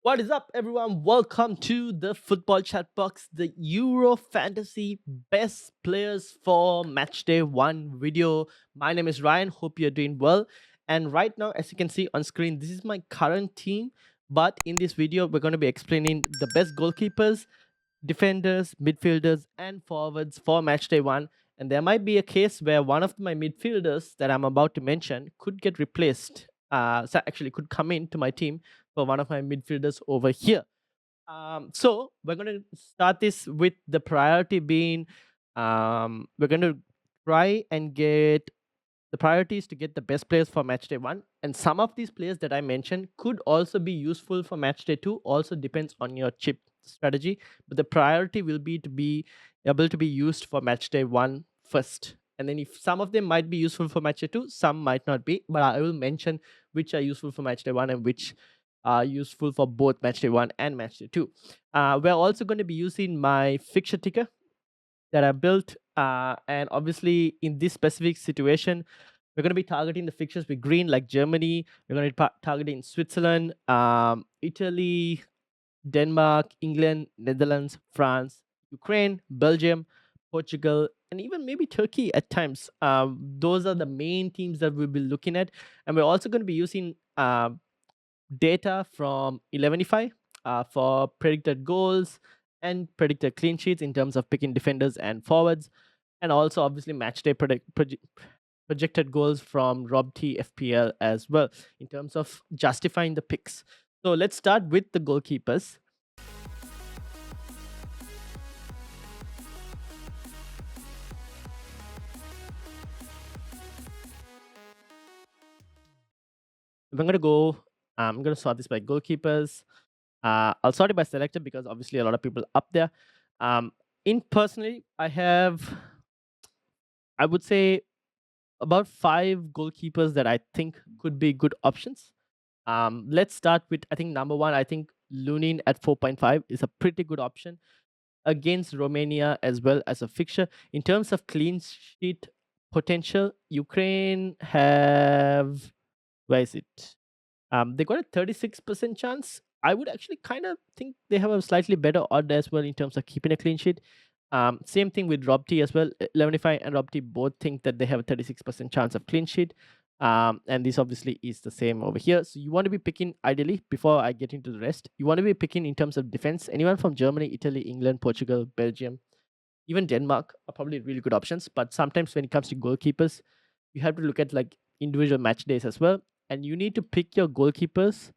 What is up, everyone? Welcome to the Football Chatbox, the Euro Fantasy Best Players for Matchday 1 video. My name is Ryan. Hope you're doing well. And right now, as you can see on screen, this is my current team. But in this video, we're going to be explaining the best goalkeepers, defenders, midfielders, and forwards for Matchday 1. And there might be a case where one of my midfielders that I'm about to mention could get replaced. So actually, could come into my team for one of my midfielders over here. So we're going to start this with the priority being we're going to try and get the priority is to get the best players for match day 1, and some of these players that I mentioned could also be useful for match day 2. Also depends on your chip strategy, but the priority will be to be able to be used for match day 1 first, and then if some of them might be useful for match day 2, some might not be, but I will mention which are useful for match day 1 and which are useful for both match day 1 and match day 2. We're also going to be using my fixture ticker that I built. And obviously, in this specific situation, we're going to be targeting the fixtures with green, like Germany. We're going to be targeting Switzerland, Italy, Denmark, England, Netherlands, France, Ukraine, Belgium, Portugal, and even maybe Turkey at times. Those are the main teams that we'll be looking at. And we're also going to be using data from 11ify for predicted goals and predicted clean sheets in terms of picking defenders and forwards, and also obviously matchday projected goals from Rob T FPL as well in terms of justifying the picks. So let's start with the goalkeepers. I'm gonna sort this by goalkeepers. I'll sort it by selector because obviously a lot of people up there. In personally, I would say about 5 goalkeepers that I think could be good options. Let's start with, I think, number one. I think Lunin at 4.5 is a pretty good option against Romania as well as a fixture. In terms of clean sheet potential, Ukraine have, where is it? They got a 36% chance. I would actually kind of think they have a slightly better odd as well in terms of keeping a clean sheet. Same thing with Rob T as well. 11ify and Rob T both think that they have a 36% chance of clean sheet. And this obviously is the same over here. So you want to be picking, ideally, before I get into the rest, you want to be picking in terms of defense. Anyone from Germany, Italy, England, Portugal, Belgium, even Denmark are probably really good options. But sometimes when it comes to goalkeepers, you have to look at like individual match days as well. And you need to pick your goalkeepers.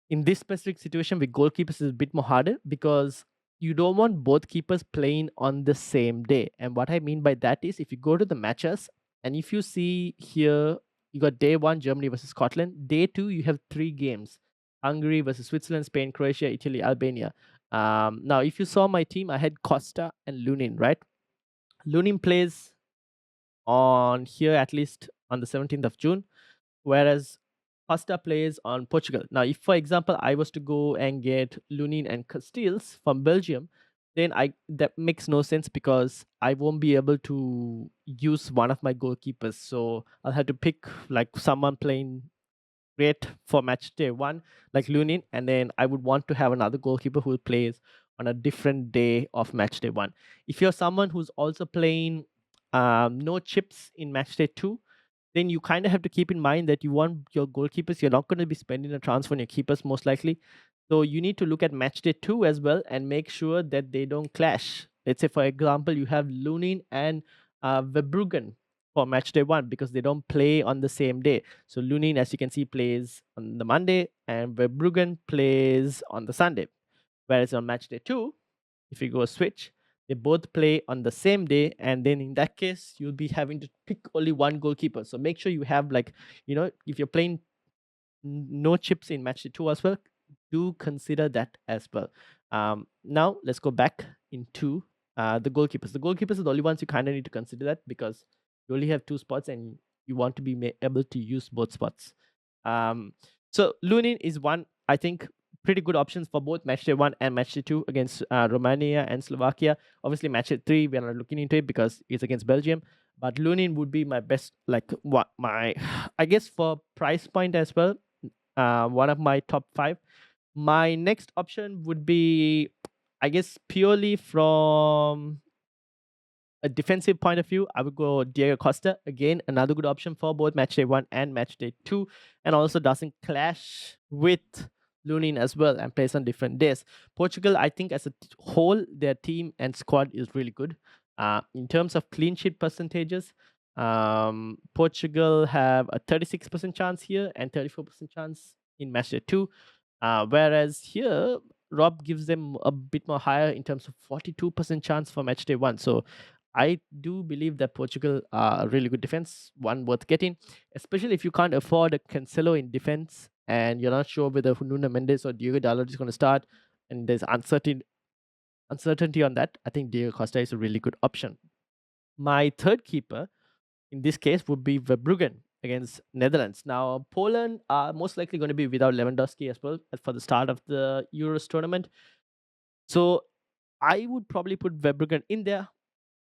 In this specific situation with goalkeepers is a bit more harder because you don't want both keepers playing on the same day. And what I mean by that is, if you go to the matches and if you see here, you got day 1 Germany versus Scotland, day 2 you have 3 games: Hungary versus Switzerland, Spain, Croatia, Italy, Albania. Now if you saw my team, I had Costa and Lunin, right? Lunin plays on here at least on the 17th of June, whereas Costa plays on Portugal. Now, if for example I was to go and get Lunin and Castells from Belgium, then that makes no sense because I won't be able to use one of my goalkeepers. So I'll have to pick like someone playing great for match day 1, like Lunin, and then I would want to have another goalkeeper who plays on a different day of match day 1. If you're someone who's also playing no chips in match day 2, then you kind of have to keep in mind that you want your goalkeepers, you're not going to be spending a transfer on your keepers most likely. So you need to look at match day 2 as well and make sure that they don't clash. Let's say, for example, you have Lunin and Verbruggen for match day 1 because they don't play on the same day. So Lunin, as you can see, plays on the Monday and Verbruggen plays on the Sunday. Whereas on match day 2, if you go switch, they both play on the same day, and then in that case you'll be having to pick only one goalkeeper. So make sure you have, like, if you're playing no chips in match day 2 as well, do consider that as well. Now let's go back into the goalkeepers. The goalkeepers are the only ones you kind of need to consider that because you only have 2 spots and you want to be able to use both spots. So Lunin is one, I think, pretty good options for both matchday 1 and matchday 2 against Romania and Slovakia. Obviously, matchday 3 we are not looking into it because it's against Belgium. But Lunin would be my best, like what my, I guess, for price point as well. One of my top 5. My next option would be, I guess, purely from a defensive point of view, I would go Diego Costa. Again, another good option for both matchday 1 and matchday 2, and also doesn't clash with Lunin as well and plays on different days. Portugal, I think as a whole, their team and squad is really good. In terms of clean sheet percentages, Portugal have a 36% chance here and 34% chance in matchday 2. Whereas here, Rob gives them a bit more higher in terms of 42% chance for matchday 1. So I do believe that Portugal are a really good defense, one worth getting, especially if you can't afford a Cancelo in defense and you're not sure whether Nuno Mendes or Diego Dalot is going to start, and there's uncertainty on that. I think Diego Costa is a really good option. My third keeper in this case would be Verbruggen against Netherlands. Now, Poland are most likely going to be without Lewandowski as well for the start of the Euros tournament. So I would probably put Verbruggen in there,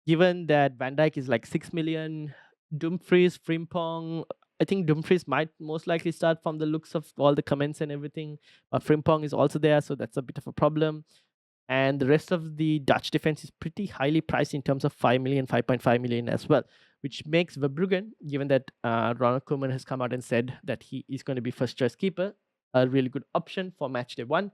given that Van Dijk is like 6 million, Dumfries, Frimpong. I think Dumfries might most likely start from the looks of all the comments and everything. But Frimpong is also there, so that's a bit of a problem. And the rest of the Dutch defense is pretty highly priced in terms of 5 million, 5.5 million as well, which makes Verbruggen, given that Ronald Koeman has come out and said that he is going to be first choice keeper, a really good option for match day 1.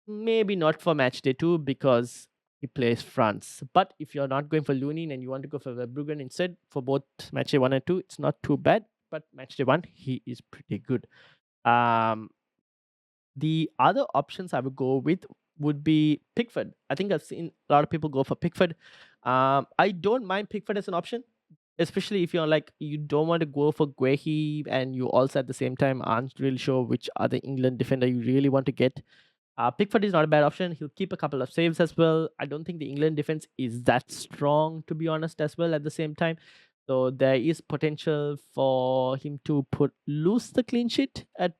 Maybe not for match day 2 because he plays France. But if you're not going for Lunin and you want to go for Verbruggen instead for both match day 1 and 2, it's not too bad. But match day 1, he is pretty good. The other options I would go with would be Pickford. I think I've seen a lot of people go for Pickford. I don't mind Pickford as an option, especially if you're like you don't want to go for Guehi and you also at the same time aren't really sure which other England defender you really want to get. Pickford is not a bad option. He'll keep a couple of saves as well. I don't think the England defense is that strong, to be honest, as well at the same time. So there is potential for him to lose the clean sheet at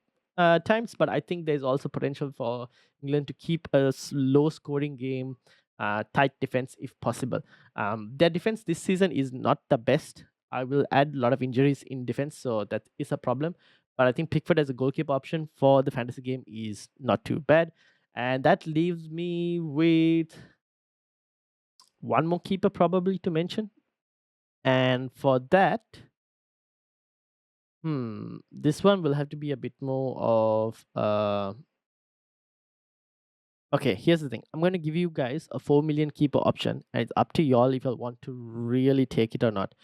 times, but I think there's also potential for England to keep a low scoring game, tight defense if possible. Their defense this season is not the best. I will add a lot of injuries in defense, so that is a problem. But I think Pickford as a goalkeeper option for the fantasy game is not too bad. And that leaves me with one more keeper probably to mention. And for that, this one will have to be a bit more of okay, here's the thing. I'm going to give you guys a 4 million keeper option, and it's up to y'all if you want to really take it or not.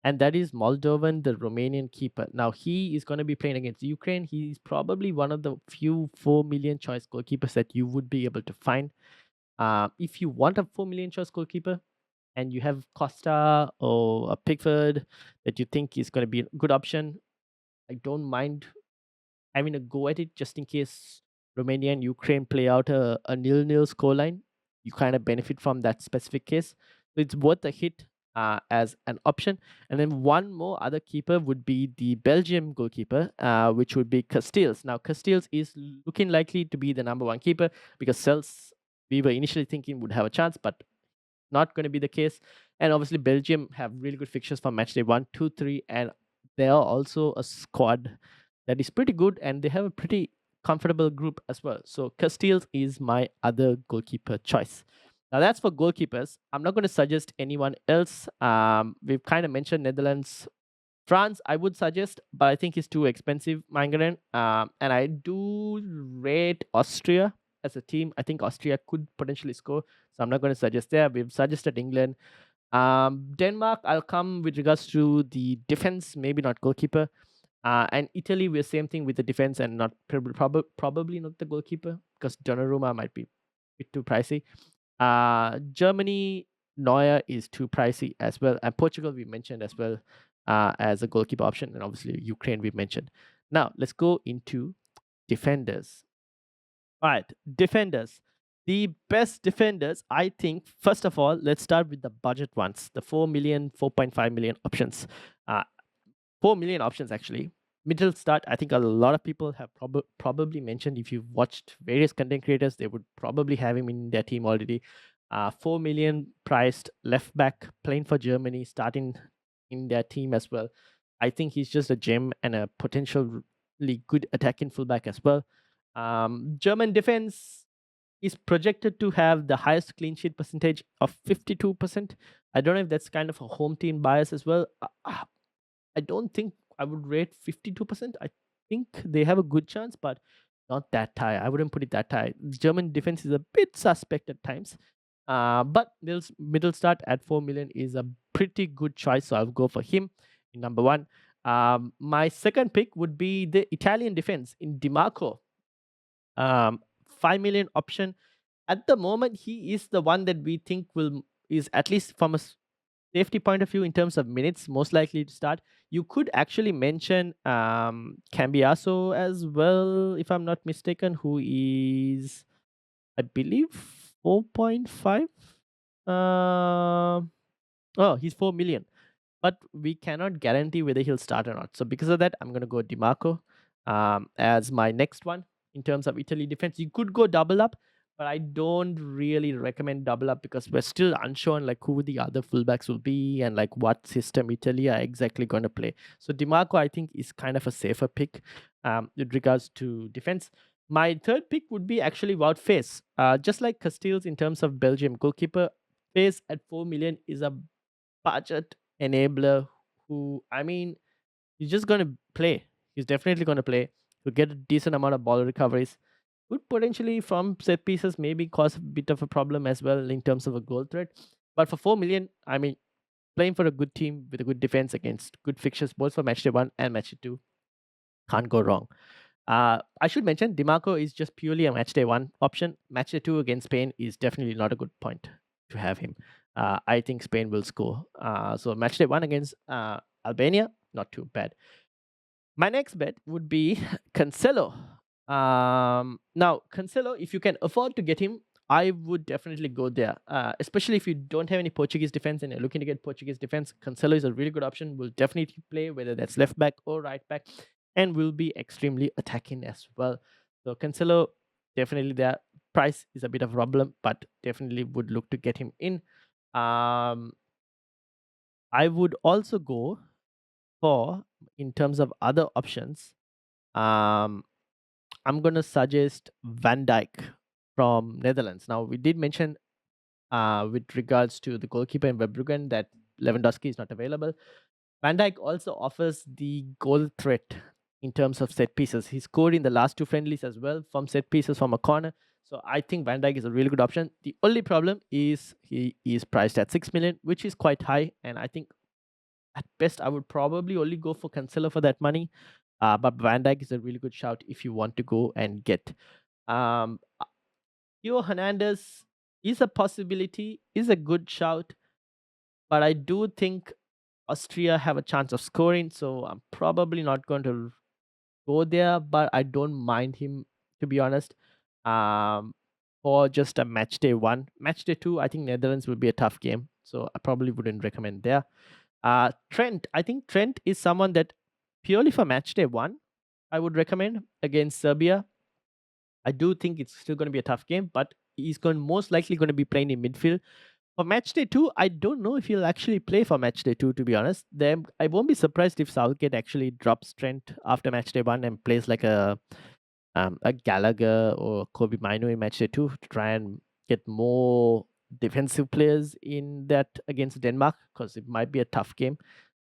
And that is Moldovan, the Romanian keeper. Now, he is going to be playing against Ukraine. He's probably one of the few 4 million choice goalkeepers that you would be able to find. If you want a 4 million choice goalkeeper and you have Costa or a Pickford that you think is going to be a good option, I don't mind having a go at it just in case Romania and Ukraine play out a nil-nil scoreline. You kind of benefit from that specific case. So it's worth a hit as an option. And then one more other keeper would be the Belgium goalkeeper, which would be Castells. Now, Castells is looking likely to be the number one keeper because Cels, we were initially thinking would have a chance, but not going to be the case. And obviously, Belgium have really good fixtures for match day 1, 2, 3, and they are also a squad that is pretty good and they have a pretty comfortable group as well. So Castells is my other goalkeeper choice. Now that's for goalkeepers. I'm not going to suggest anyone else. We've kind of mentioned Netherlands. France, I would suggest, but I think it's too expensive, Mangaren. And I do rate Austria as a team. I think Austria could potentially score, so I'm not going to suggest there. We've suggested England. Denmark, I'll come with regards to the defense, maybe not goalkeeper. And Italy, we're same thing with the defense and not probably not the goalkeeper because Donnarumma might be a bit too pricey. Germany, Neuer is too pricey as well, and Portugal we mentioned as well as a goalkeeper option, and obviously Ukraine we mentioned. Now let's go into defenders. All right, defenders. The best defenders, I think. First of all, let's start with the budget ones, the 4 million, 4.5 million options. 4 million options actually. Middle start, I think a lot of people have probably mentioned, if you've watched various content creators, they would probably have him in their team already. 4 million priced left back playing for Germany, starting in their team as well. I think he's just a gem and a potentially good attacking fullback as well. German defense is projected to have the highest clean sheet percentage of 52%. I don't know if that's kind of a home team bias as well. I don't think I would rate 52%. I think they have a good chance, but not that high. I wouldn't put it that high. German defense is a bit suspect at times. But middle start at 4 million is a pretty good choice. So I'll go for him in number one. My second pick would be the Italian defense in DiMarco. 5 million option. At the moment, he is the one that we think is at least from a safety point of view in terms of minutes most likely to start. You could actually mention Cambiaso as well, if I'm not mistaken, who is, I believe, 4.5. Oh, he's 4 million, but we cannot guarantee whether he'll start or not. So because of that, I'm going to go DiMarco as my next one in terms of Italy defense. You could go double up, but I don't really recommend double up because we're still unsure on like who the other fullbacks will be and like what system Italy are exactly going to play. So DiMarco, I think, is kind of a safer pick with regards to defense. My third pick would be actually Wout Faes. Just like Castells in terms of Belgium goalkeeper, Faes at 4 million is a budget enabler who, I mean, he's just going to play. He's definitely going to play. He'll get a decent amount of ball recoveries. Could potentially from set pieces maybe cause a bit of a problem as well in terms of a goal threat. But for 4 million, I mean, playing for a good team with a good defense against good fixtures, both for matchday 1 and matchday 2, can't go wrong. I should mention DiMarco is just purely a matchday 1 option. Matchday 2 against Spain is definitely not a good point to have him. I think Spain will score. So matchday 1 against Albania, not too bad. My next bet would be Cancelo. Now, Cancelo, if you can afford to get him, I would definitely go there. Especially if you don't have any Portuguese defense and you're looking to get Portuguese defense, Cancelo is a really good option. Will definitely play, whether that's left back or right back, and will be extremely attacking as well. So Cancelo, definitely there. Price is a bit of a problem, but definitely would look to get him in. I would also go for, in terms of other options, I'm going to suggest Van Dijk from Netherlands. Now, we did mention with regards to the goalkeeper in Verbruggen that Lewandowski is not available. Van Dijk also offers the goal threat in terms of set pieces. He scored in the last 2 friendlies as well from set pieces from a corner. So I think Van Dijk is a really good option. The only problem is he is priced at 6 million, which is quite high. And I think at best, I would probably only go for Cancelo for that money. But Van Dijk is a really good shout if you want to go and get. Theo Hernandez is a possibility, is a good shout. But I do think Austria have a chance of scoring. So I'm probably not going to go there. But I don't mind him, to be honest. For just a match day 1. Match day 2, I think Netherlands will be a tough game. So I probably wouldn't recommend there. Trent, I think Trent is someone that purely for match day 1, I would recommend against Serbia. I do think it's still going to be a tough game, but he's most likely going to be playing in midfield. For match day 2, I don't know if he'll actually play for match day 2, to be honest. Then I won't be surprised if Southgate actually drops Trent after match day 1 and plays like a Gallagher or Kobe Mino in match day 2 to try and get more defensive players in that against Denmark, because it might be a tough game.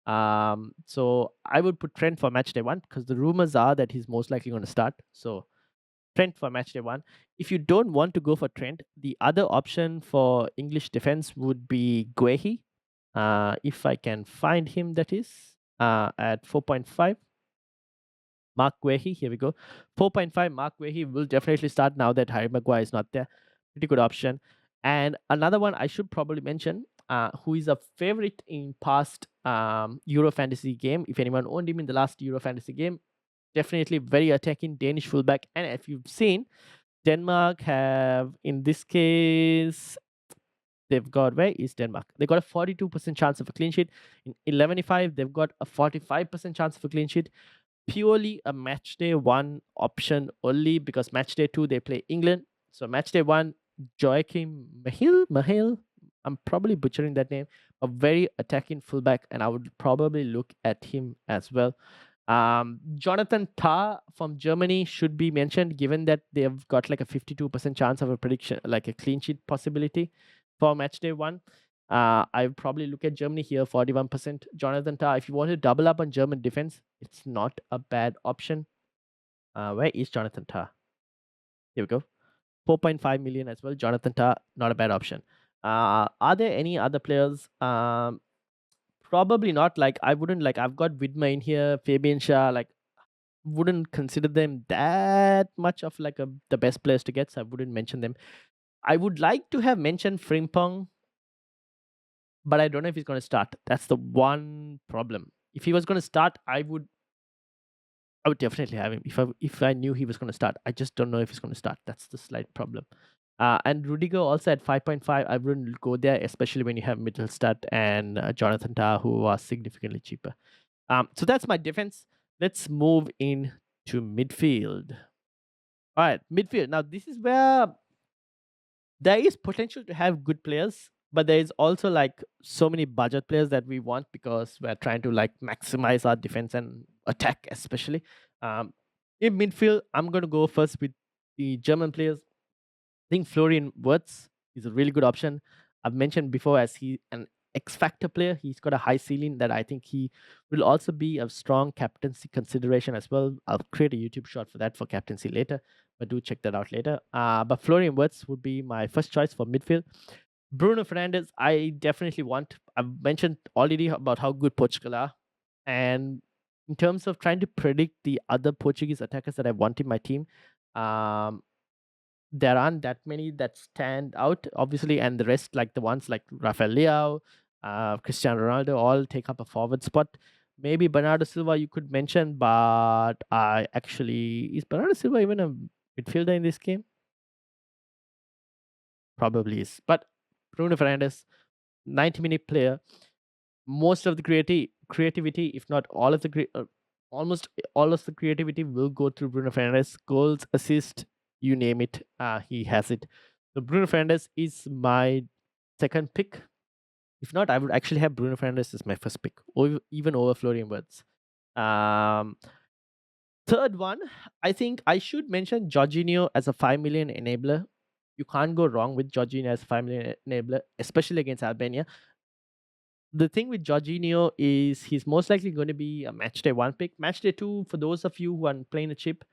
So I would put Trent for match day 1 because the rumors are that he's most likely going to start. So Trent for match day 1. If you don't want to go for Trent, the other option for English defense would be Guehi. If I can find him, that is at 4.5. Mark Guehi, here we go. 4.5, Mark Guehi will definitely start now that Harry Maguire is not there. Pretty good option. And another one I should probably mention, who is a favorite in past Euro Fantasy game. If anyone owned him in the last Euro Fantasy game, definitely very attacking Danish fullback. And if you've seen, Denmark have, in this case, they've got, where is Denmark? They got a 42% chance of a clean sheet. In 11.5, they've got a 45% chance of a clean sheet. Purely a match day 1 option only, because match day 2 they play England. So match day 1, Joachim Mahil, I'm probably butchering that name, a very attacking fullback, and I would probably look at him as well. Jonathan Tah from Germany should be mentioned, given that they've got like a 52% chance of a prediction, like a clean sheet possibility for match day one. I would probably look at Germany here, 41%. Jonathan Tah, if you want to double up on German defense, it's not a bad option. Where is Jonathan Tah? Here we go. 4.5 million as well. Jonathan Tah, not a bad option. Are there any other players? Probably not. Like I wouldn't like. I've got Widmer in here, Fabian Shah. Like wouldn't consider them that much of like the best players to get. So I wouldn't mention them. I would like to have mentioned Frimpong, but I don't know if he's going to start. That's the one problem. If he was going to start, I would definitely have him if I knew he was going to start. I just don't know if he's going to start. That's the slight problem. And Rudiger also at 5.5. I wouldn't go there, especially when you have Mittelstadt and Jonathan Tah, who are significantly cheaper. So that's my defense. Let's move in to midfield. All right, midfield. Now this is where there is potential to have good players, but there is also like so many budget players that we want because we're trying to like maximize our defense and attack, especially. Um, in midfield, I'm going to go first with the German players. I think Florian Wirtz is a really good option. I've mentioned before as he an X factor player. He's got a high ceiling that I think he will also be a strong captaincy consideration as well. I'll create a YouTube shot for that for captaincy later, but do check that out later. But Florian Wirtz would be my first choice for midfield. Bruno Fernandes, I definitely want. I've mentioned already about how good Portugal are, and in terms of trying to predict the other Portuguese attackers that I want in my team, um, there aren't that many that stand out, obviously, and the rest, like the ones like Rafael Leao, Cristiano Ronaldo, all take up a forward spot. Maybe Bernardo Silva you could mention, but I actually is Bernardo Silva even a midfielder in this game? Probably is, but Bruno Fernandes, 90-minute player, most of the creativity, if not all of the almost all of the creativity will go through Bruno Fernandes. Goals, assist, you name it, he has it. So Bruno Fernandes is my second pick. If not, I would actually have Bruno Fernandes as my first pick, or even over Florian Wirtz. Um, Third one, I think I should mention Jorginho as a 5 million enabler. You can't go wrong with Jorginho as a 5 million enabler, especially against Albania. The thing with Jorginho is he's most likely going to be a match day one pick. Match day two, for those of you who are playing a chip,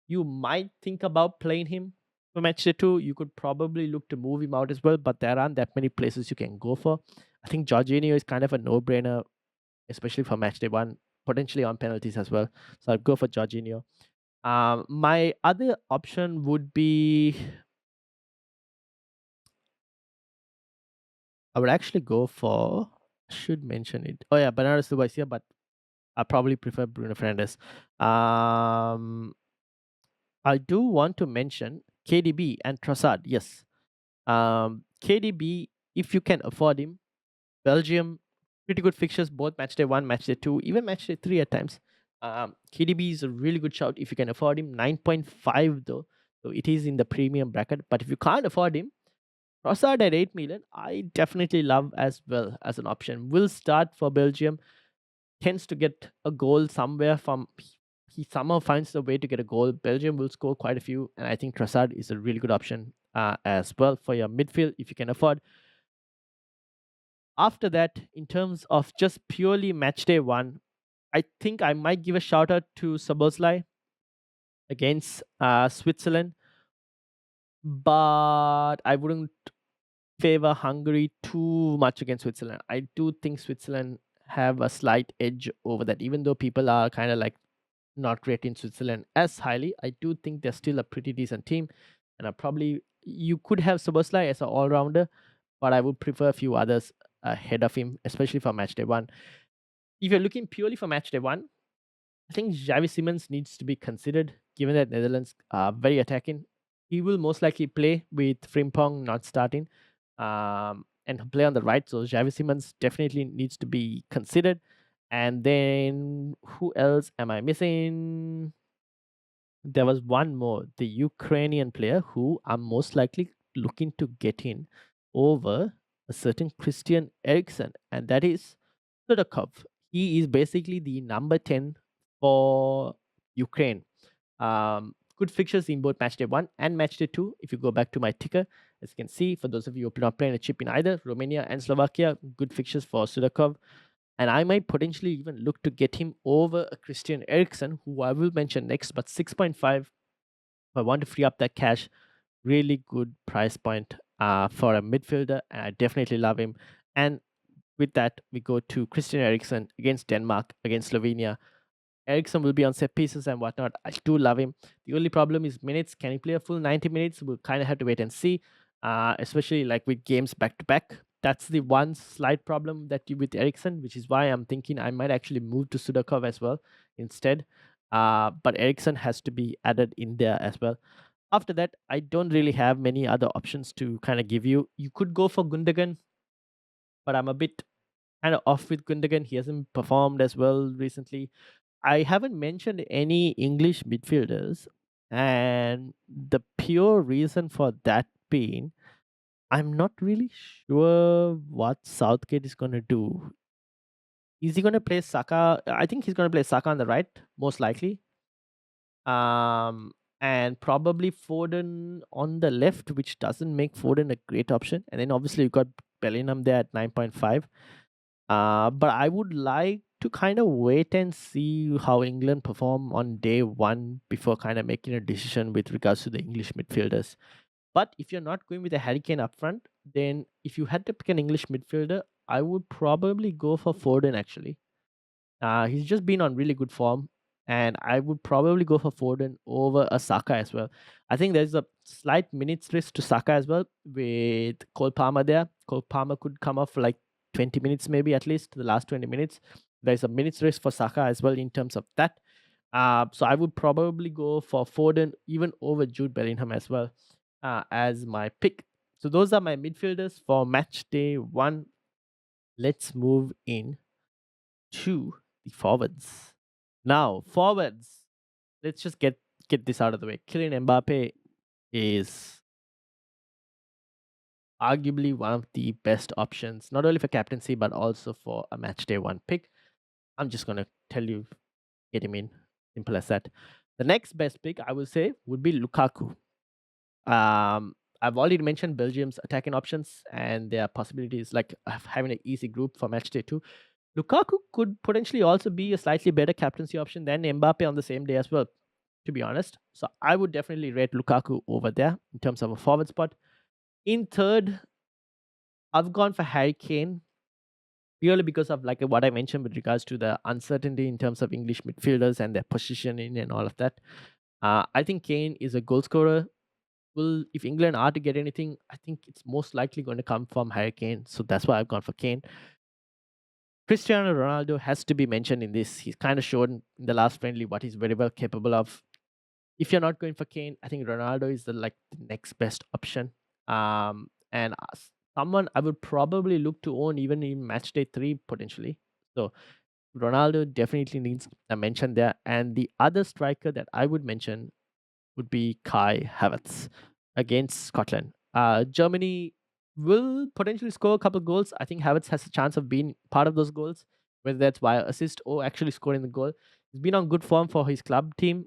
you might think about playing him for match day two. You could probably look to move him out as well, but there aren't that many places you can go for. I think Jorginho is kind of a no-brainer, especially for match day one, potentially on penalties as well. So I'd go for Jorginho. My other option would be I would actually go for. I should mention it. Oh yeah, Bernardo Silva is here, but I probably prefer Bruno Fernandes. I do want to mention KDB and Trossard. Yes, KDB, if you can afford him, Belgium, pretty good fixtures, both match day one, match day two, even match day three at times. KDB is a really good shout if you can afford him. 9.5 though, so it is in the premium bracket. But if you can't afford him, Trossard at 8 million, I definitely love as well as an option. Will start for Belgium, tends to get a goal somewhere from. He somehow finds a way to get a goal. Belgium will score quite a few, and I think Trossard is a really good option as well for your midfield if you can afford. After that, in terms of just purely match day one, I think I might give a shout out to Szoboszlai against Switzerland, but I wouldn't favor Hungary too much against Switzerland. I do think Switzerland have a slight edge over that, even though people are kind of like not rating Switzerland as highly. I do think they're still a pretty decent team, and I probably you could have Soboslai as an all rounder, but I would prefer a few others ahead of him, especially for match day one. If you're looking purely for match day one, I think Xavi Simons needs to be considered, given that Netherlands are very attacking. He will most likely play with Frimpong not starting, and play on the right. So Xavi Simons definitely needs to be considered. And then who else am I missing? There was one more, the Ukrainian player who I'm most likely looking to get in over a certain Christian Eriksen, and that is Sudakov. He is basically the number 10 for Ukraine. Good fixtures in both match day 1 and match day 2. If you go back to my ticker, as you can see, for those of you who are not playing a chip in either, Romania and Slovakia, good fixtures for Sudakov. And I might potentially even look to get him over a Christian Eriksen, who I will mention next, but 6.5, if I want to free up that cash, really good price point for a midfielder, and I definitely love him. And with that, we go to Christian Eriksen against Denmark, against Slovenia. Ericsson will be on set pieces and whatnot. I do love him. The only problem is minutes. Can he play a full 90 minutes? We'll kind of have to wait and see, especially like with games back to back. That's the one slight problem that you with Ericsson, which is why I'm thinking I might actually move to Sudakov as well instead. But Ericsson has to be added in there as well. After that, I don't really have many other options to kind of give you. You could go for Gundogan, but I'm a bit kind of off with Gundogan. He hasn't performed as well recently. I haven't mentioned any English midfielders, and the pure reason for that being, I'm not really sure what Southgate is going to do. Is he going to play Saka? I think he's going to play Saka on the right, most likely. Um, and probably Foden on the left, which doesn't make Foden a great option. And then obviously you've got Bellingham there at 9.5. But I would like to kind of wait and see how England perform on day 1 before kind of making a decision with regards to the English midfielders. But if you're not going with a Harry Kane up front, then if you had to pick an English midfielder, I would probably go for Foden actually. He's just been on really good form, and I would probably go for Foden over a Saka as well. I think there's a slight minutes risk to Saka as well with Cole Palmer there. Cole Palmer could come off for like 20 minutes, maybe at least the last 20 minutes. There's a minutes risk for Saka as well in terms of that. So I would probably go for Foden even over Jude Bellingham as well as my pick. So those are my midfielders for match day 1. Let's move in to the forwards. Now, forwards. Let's just get this out of the way. Kylian Mbappe is arguably one of the best options, not only for captaincy but also for a match day 1 pick. I'm just gonna tell you, get him in. Simple as that. The next best pick I would say would be Lukaku. I've already mentioned Belgium's attacking options and their possibilities, like having an easy group for match day 2. Lukaku could potentially also be a slightly better captaincy option than Mbappe on the same day as well, to be honest. So I would definitely rate Lukaku over there in terms of a forward spot. In third, I've gone for Harry Kane purely because of like what I mentioned with regards to the uncertainty in terms of English midfielders and their positioning and all of that. I think Kane is a goal scorer. Well, if England are to get anything, I think it's most likely going to come from Harry Kane. So that's why I've gone for Kane. Cristiano Ronaldo has to be mentioned in this. He's kind of shown in the last friendly what he's very well capable of. If you're not going for Kane, I think Ronaldo is the next best option. And someone I would probably look to own even in match day 3 potentially. So Ronaldo definitely needs a mention there. And the other striker that I would mention would be Kai Havertz against Scotland. Germany will potentially score a couple goals. I think Havertz has a chance of being part of those goals, whether that's via assist or actually scoring the goal. He's been on good form for his club team,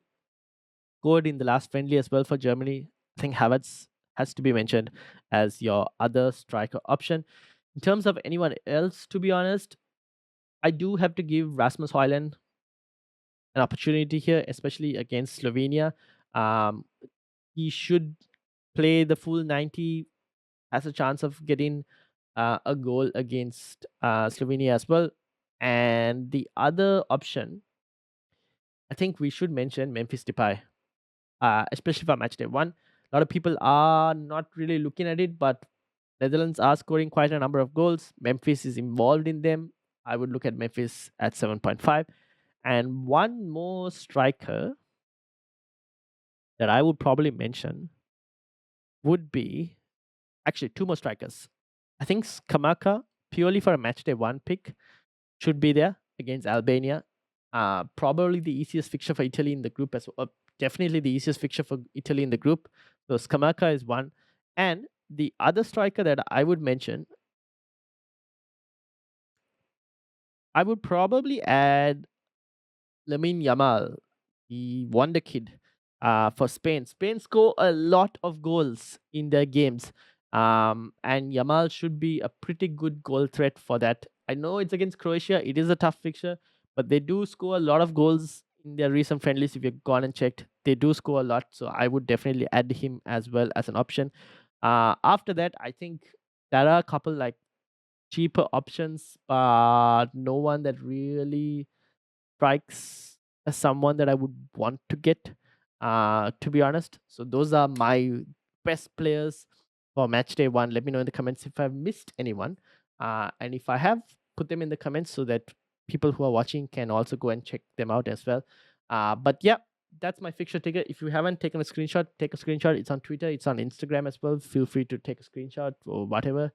scored in the last friendly as well for Germany. I think Havertz has to be mentioned as your other striker option. In terms of anyone else, to be honest, I do have to give Rasmus Højlund an opportunity here, especially against Slovenia. Um, he should play the full 90, has a chance of getting a goal against Slovenia as well. And the other option, I think we should mention Memphis Depay, especially for match day 1. A lot of people are not really looking at it, but Netherlands are scoring quite a number of goals. Memphis is involved in them. I would look at Memphis at 7.5. And one more striker that I would probably mention would be actually two more strikers. I think Skamaka, purely for a match day 1 pick, should be there against Albania. Probably the easiest fixture for Italy in the group as well. Definitely the easiest fixture for Italy in the group. So Skamaka is one. And the other striker that I would mention, I would probably add Lamine Yamal, the wonder kid, for Spain. Spain score a lot of goals in their games, and Yamal should be a pretty good goal threat for that. I know it's against Croatia; it is a tough fixture, but they do score a lot of goals in their recent friendlies. If you've gone and checked, they do score a lot. So I would definitely add him as well as an option. After that, I think there are a couple like cheaper options, but no one that really strikes as someone that I would want to get, to be honest. So those are my best players for match day one. Let me know in the comments if I've missed anyone. And if I have, put them in the comments so that people who are watching can also go and check them out as well. But yeah, that's my fixture ticker. If you haven't taken a screenshot, take a screenshot. It's on Twitter, it's on Instagram as well. Feel free to take a screenshot or whatever.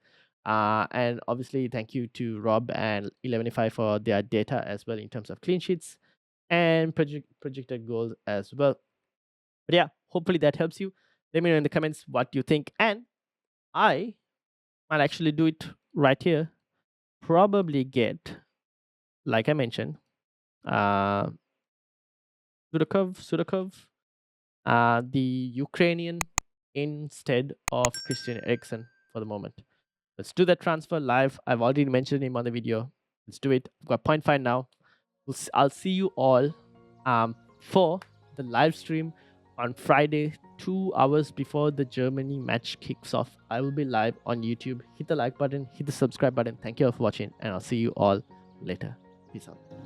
And obviously, thank you to Rob and 11ify for their data as well in terms of clean sheets and projected goals as well. But yeah, hopefully that helps you. Let me know in the comments what you think. And I might actually do it right here. Probably get, like I mentioned, uh, Sudakov, the Ukrainian instead of Christian Eriksen for the moment. Let's do that transfer live. I've already mentioned him on the video. Let's do it. I've got 0.5 now. I'll see you all for the live stream on Friday, 2 hours before the Germany match kicks off. I will be live on YouTube. Hit the like button, hit the subscribe button. Thank you all for watching, and I'll see you all later. Peace out.